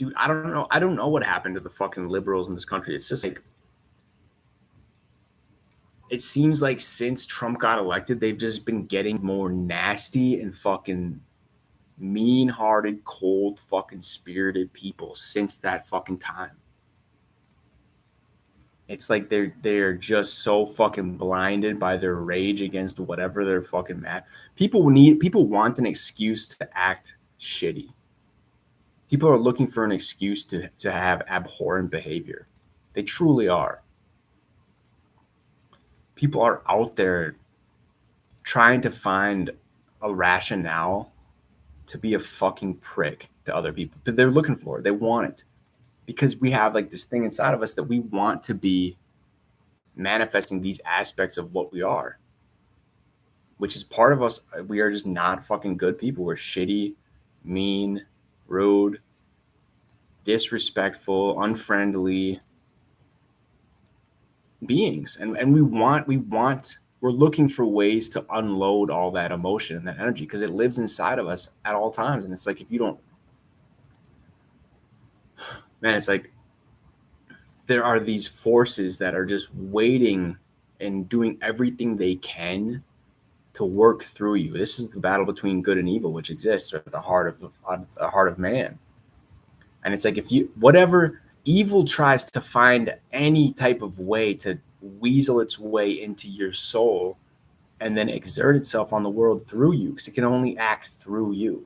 dude, I don't know. I don't know what happened to the fucking liberals in this country. It's just like, it seems like since Trump got elected, they've just been getting more nasty and fucking mean-hearted, cold, fucking spirited people since that fucking time. It's like they're just so fucking blinded by their rage against whatever they're fucking mad. People want an excuse to act shitty. People are looking for an excuse to have abhorrent behavior. They truly are. People are out there trying to find a rationale to be a fucking prick to other people. But they're looking for it. They want it. Because we have like this thing inside of us that we want to be manifesting these aspects of what we are, which is part of us. We are just not fucking good people. We're shitty, mean, rude, disrespectful, unfriendly beings. And we're looking for ways to unload all that emotion and that energy because it lives inside of us at all times. And it's like, if you don't, man, it's like there are these forces that are just waiting and doing everything they can to work through you. This is the battle between good and evil, which exists at the heart of man. And it's like, if you, whatever evil tries to find any type of way to weasel its way into your soul and then exert itself on the world through you, because it can only act through you.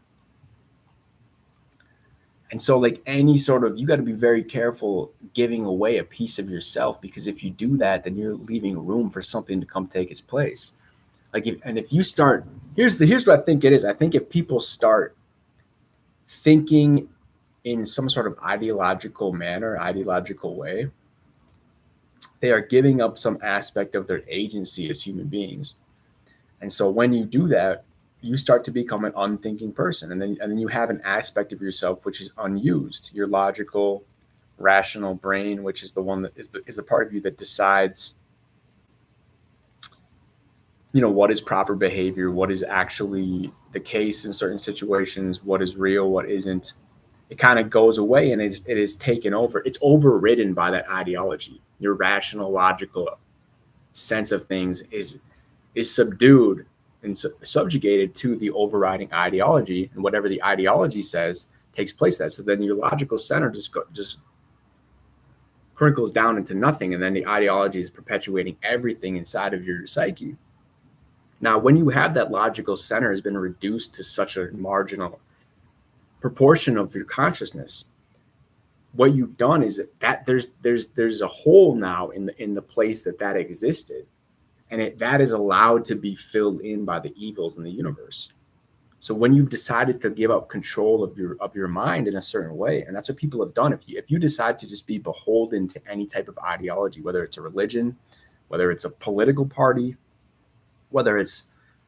And so, like, any sort of, you got to be very careful giving away a piece of yourself, because if you do that, then you're leaving room for something to come take its place. Like, if you start, here's what I think it is. I think if people start thinking in some sort of ideological way, they are giving up some aspect of their agency as human beings. And so when you do that, you start to become an unthinking person, and then you have an aspect of yourself which is unused. Your logical, rational brain, which is the one that is the part of you that decides, what is proper behavior, what is actually the case in certain situations, what is real, what isn't. It kind of goes away, and it is taken over. It's overridden by that ideology. Your rational, logical sense of things is subdued and subjugated to the overriding ideology, and whatever the ideology says takes place. That so then your logical center just crinkles down into nothing, and then the ideology is perpetuating everything inside of your psyche. Now, when you have that logical center has been reduced to such a marginal proportion of your consciousness, what you've done is that there's a hole now in the place that existed, and that is allowed to be filled in by the evils in the universe. So when you've decided to give up control of your mind in a certain way, and that's what people have done, if you decide to just be beholden to any type of ideology, whether it's a religion, whether it's a political party, whether it's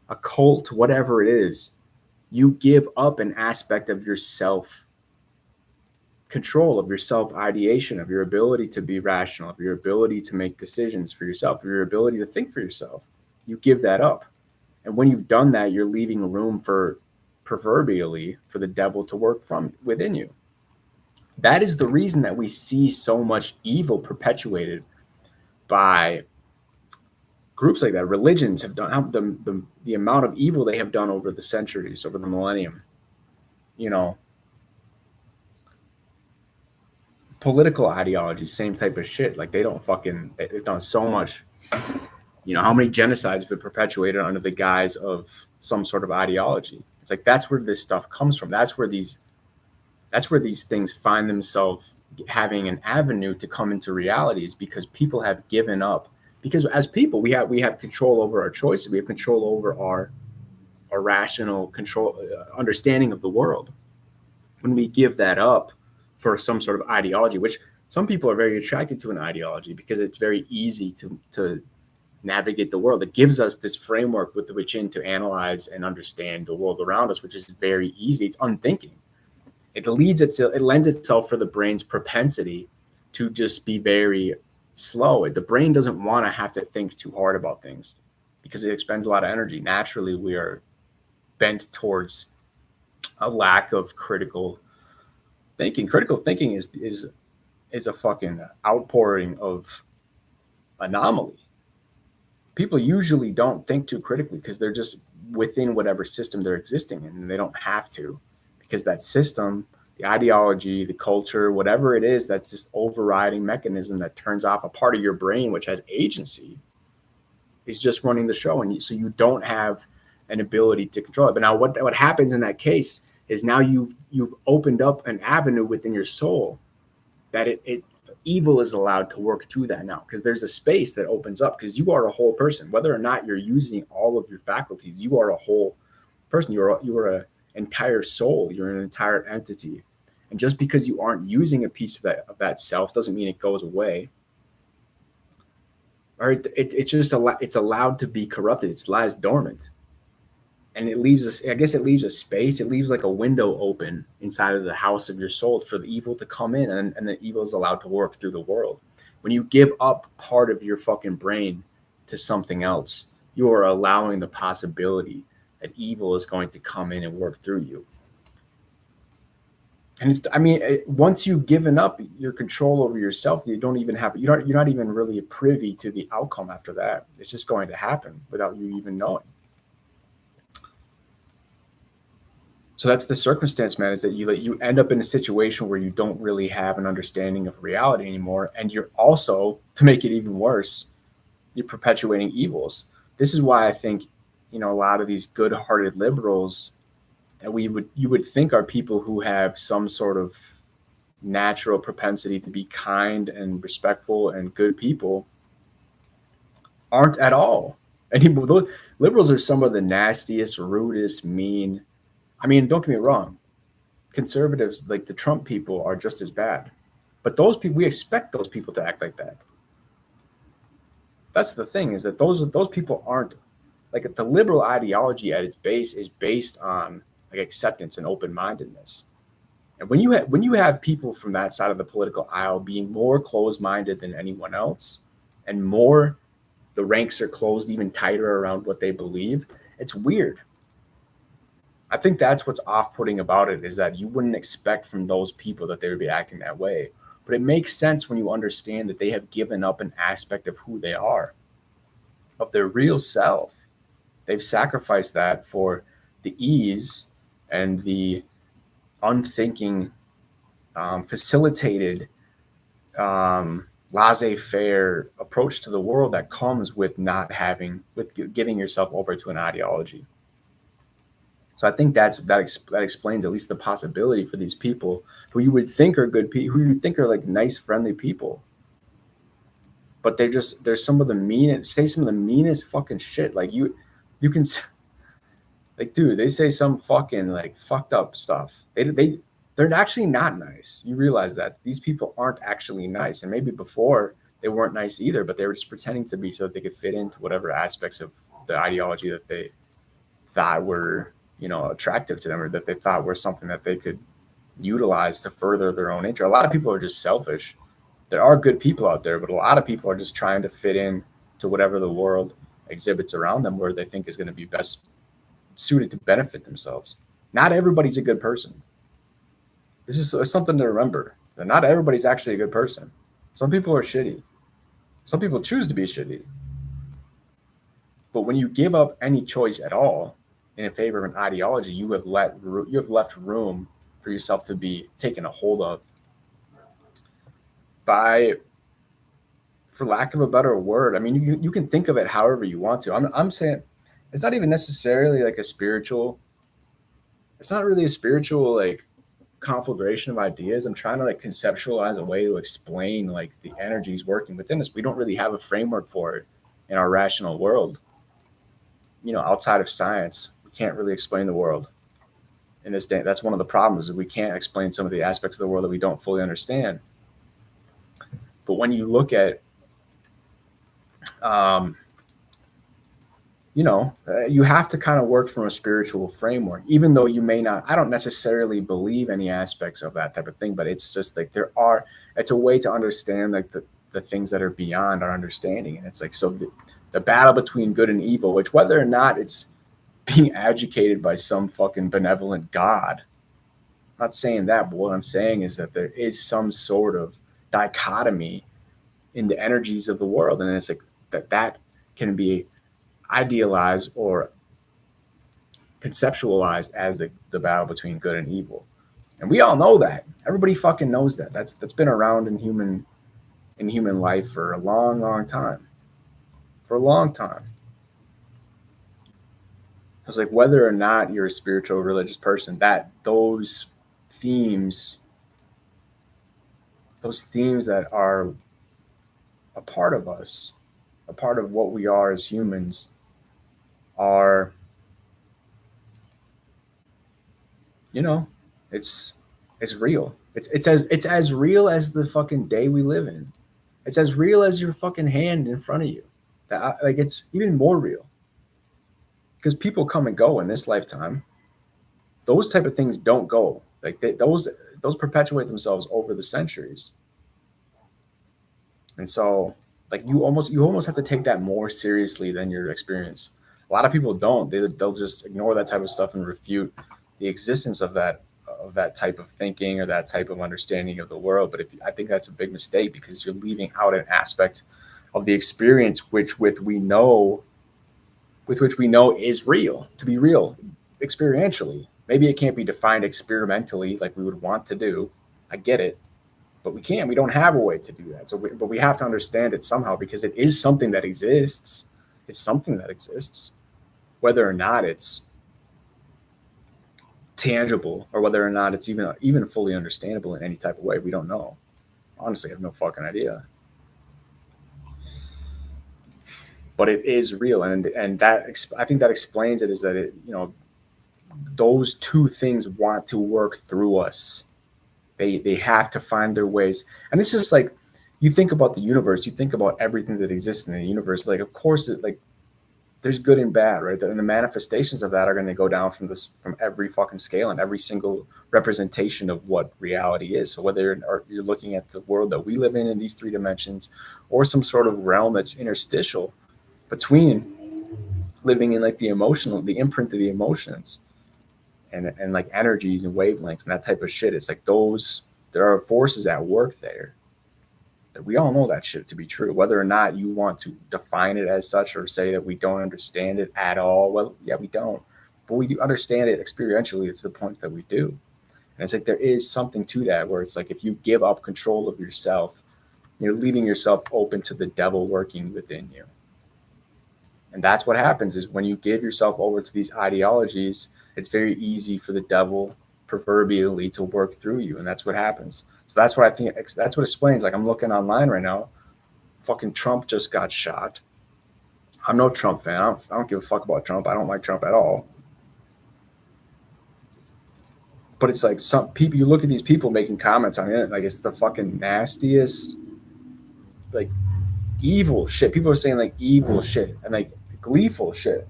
a cult, whatever it is, you give up an aspect of your self control, of your self ideation, of your ability to be rational, of your ability to make decisions for yourself, of your ability to think for yourself. You give that up. And when you've done that, you're leaving room for, proverbially, for the devil to work from within you. That is the reason that we see so much evil perpetuated by groups like that. Religions have done the amount of evil they have done over the centuries, over the millennium. Political ideology, same type of shit. Like, they've done so much. How many genocides have been perpetuated under the guise of some sort of ideology? It's like, that's where this stuff comes from. That's where these things find themselves having an avenue to come into reality, is because people have given up. Because as people, we have control over our choices. We have control over our rational control, understanding of the world. When we give that up for some sort of ideology, which some people are very attracted to an ideology because it's very easy to navigate the world. It gives us this framework with which to analyze and understand the world around us, which is very easy. It's unthinking. It lends itself for the brain's propensity to just be very slow. The brain doesn't want to have to think too hard about things because it expends a lot of energy. Naturally, we are bent towards a lack of critical Critical thinking is a fucking outpouring of anomaly. People usually don't think too critically because they're just within whatever system they're existing in, and they don't have to, because that system, the ideology, the culture, whatever it is, that's this overriding mechanism that turns off a part of your brain which has agency, is just running the show, and so you don't have an ability to control it. But now what happens in that case is now you've opened up an avenue within your soul that it evil is allowed to work through that now, because there's a space that opens up, because you are a whole person. Whether or not you're using all of your faculties, you are a whole person. You are an entire soul. You're an entire entity. And just because you aren't using a piece of that self doesn't mean it goes away. Or it's just it's allowed to be corrupted. It lies dormant. And it leaves us, I guess it leaves a space. It leaves like a window open inside of the house of your soul for the evil to come in, and the evil is allowed to work through the world. When you give up part of your fucking brain to something else, you are allowing the possibility that evil is going to come in and work through you. And once you've given up your control over yourself, you're not even really privy to the outcome after that. It's just going to happen without you even knowing. So that's the circumstance, man, is that you end up in a situation where you don't really have an understanding of reality anymore. And you're also, to make it even worse, you're perpetuating evils. This is why I think, a lot of these good-hearted liberals that you would think are people who have some sort of natural propensity to be kind and respectful and good people aren't at all. And those liberals are some of the nastiest, rudest, mean. Don't get me wrong. Conservatives, like the Trump people, are just as bad. But those people, we expect those people to act like that. That's the thing, is that those people aren't, like, the liberal ideology at its base is based on like acceptance and open-mindedness. And when you have people from that side of the political aisle being more closed-minded than anyone else, and more the ranks are closed even tighter around what they believe, it's weird. I think that's what's off-putting about it, is that you wouldn't expect from those people that they would be acting that way. But it makes sense when you understand that they have given up an aspect of who they are, of their real self. They've sacrificed that for the ease and the unthinking, facilitated, laissez-faire approach to the world that comes with giving yourself over to an ideology. So I think that explains at least the possibility for these people who you would think are good people, who you think are like nice, friendly people, but they're some of the meanest fucking shit. Like you can, like, dude, they say some fucking like fucked up stuff. They're actually not nice. You realize that these people aren't actually nice, and maybe before they weren't nice either, but they were just pretending to be so that they could fit into whatever aspects of the ideology that they thought were, attractive to them, or that they thought were something that they could utilize to further their own interest. A lot of people are just selfish. There are good people out there, but a lot of people are just trying to fit in to whatever the world exhibits around them, where they think is going to be best suited to benefit themselves. Not everybody's a good person. This is something to remember, that not everybody's actually a good person. Some people are shitty. Some people choose to be shitty. But when you give up any choice at all in favor of an ideology, you have left room for yourself to be taken a hold of by, for lack of a better word, you can think of it however you want to. I'm saying it's not even necessarily like it's not really a spiritual like conflagration of ideas. I'm trying to like conceptualize a way to explain like the energies working within us. We don't really have a framework for it in our rational world. Outside of science, we can't really explain the world in this day. That's one of the problems, is we can't explain some of the aspects of the world that we don't fully understand. But when you look at, you have to kind of work from a spiritual framework, even though you may not. I don't necessarily believe any aspects of that type of thing, but it's just like it's a way to understand like the things that are beyond our understanding. And it's like, so the battle between good and evil, which whether or not it's being adjudicated by some fucking benevolent God, not saying that, but what I'm saying is that there is some sort of dichotomy in the energies of the world, and it's like that can be idealized or conceptualized as the battle between good and evil. And we all know that. Everybody fucking knows that. That's been around in human life for a long, long time. For a long time. It's like whether or not you're a spiritual, religious person, that those themes that are a part of us, a part of what we are as humans, are, you know, it's real. It's as real as the fucking day we live in. It's as real as your fucking hand in front of you. That, like, it's even more real because people come and go in this lifetime. Those type of things don't go. Like those perpetuate themselves over the centuries. And so, like, you almost have to take that more seriously than your experience. A lot of people don't. They'll just ignore that type of stuff and refute the existence of that type of thinking or that type of understanding of the world. But I think that's a big mistake because you're leaving out an aspect of the experience with which we know is real, to be real experientially. Maybe it can't be defined experimentally like we would want to do. I get it, but we can't. We don't have a way to do that. But we have to understand it somehow because it is something that exists. It's something that exists, whether or not it's tangible or whether or not it's even fully understandable in any type of way. We don't know. Honestly, I have no fucking idea. But it is real, and that I think that explains it. Is that those two things want to work through us. They have to find their ways, and it's just like you think about the universe. You think about everything that exists in the universe. Like, of course, there's good and bad, right? And the manifestations of that are going to go down from every fucking scale and every single representation of what reality is. So whether you're looking at the world that we live in these three dimensions, or some sort of realm that's interstitial between living in like the imprint of the emotions and like energies and wavelengths and that type of shit. It's like there are forces at work there. We all know that shit to be true, whether or not you want to define it as such or say that we don't understand it at all. Well, yeah, we don't, but we do understand it experientially to the point that we do. And it's like there is something to that where it's like if you give up control of yourself, you're leaving yourself open to the devil working within you. And that's what happens is when you give yourself over to these ideologies, it's very easy for the devil proverbially to work through you. And that's what happens. So that's what I think. That's what explains. Like, I'm looking online right now. Fucking Trump just got shot. I'm no Trump fan. I don't give a fuck about Trump. I don't like Trump at all. But it's like some people. You look at these people making comments on it. Like, it's the fucking nastiest, like, evil shit. People are saying like evil shit and like gleeful shit,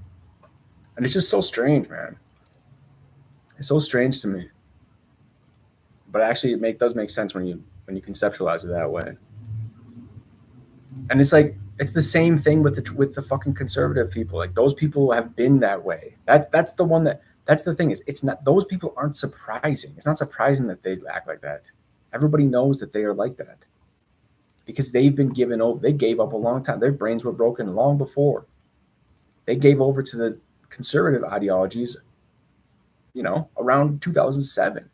and it's just so strange, man. It's so strange to me. But actually, it does make sense when you conceptualize it that way. And it's like it's the same thing with the fucking conservative people. Like, those people have been that way. That's the thing is it's not, those people aren't surprising. It's not surprising that they act like that. Everybody knows that they are like that because they've been given over. They gave up a long time. Their brains were broken long before they gave over to the conservative ideologies. Around 2007.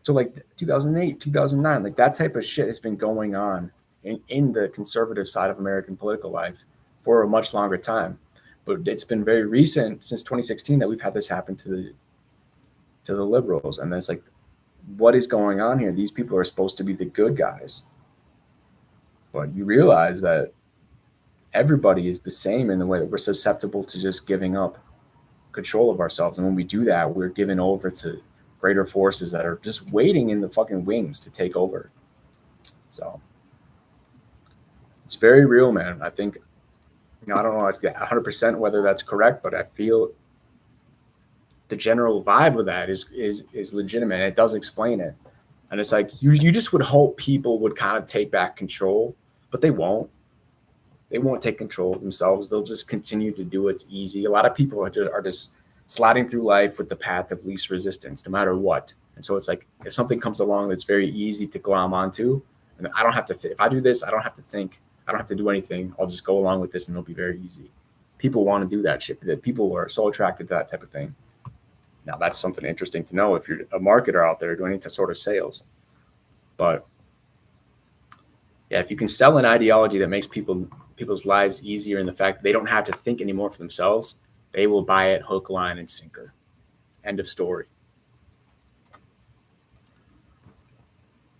So like 2008, 2009, like that type of shit has been going on in the conservative side of American political life for a much longer time. But it's been very recent, since 2016, that we've had this happen to the liberals. And it's like, what is going on here? These people are supposed to be the good guys. But you realize that everybody is the same in the way that we're susceptible to just giving up control of ourselves. And when we do that, we're given over to greater forces that are just waiting in the fucking wings to take over. So it's very real, man. I think, I don't know 100% whether that's correct, but I feel the general vibe of that is legitimate. And it does explain it. And it's like, you just would hope people would kind of take back control, but they won't. They won't take control of themselves. They'll just continue to do what's easy. A lot of people are just sliding through life with the path of least resistance, no matter what. And so it's like if something comes along that's very easy to glom onto, and I don't have to, if I do this, I don't have to think, I don't have to do anything. I'll just go along with this and it'll be very easy. People want to do that shit. That people are so attracted to that type of thing. Now that's something interesting to know if you're a marketer out there doing any sort of sales. But yeah, if you can sell an ideology that makes people's lives easier in the fact that they don't have to think anymore for themselves, they will buy it hook, line, and sinker. End of story.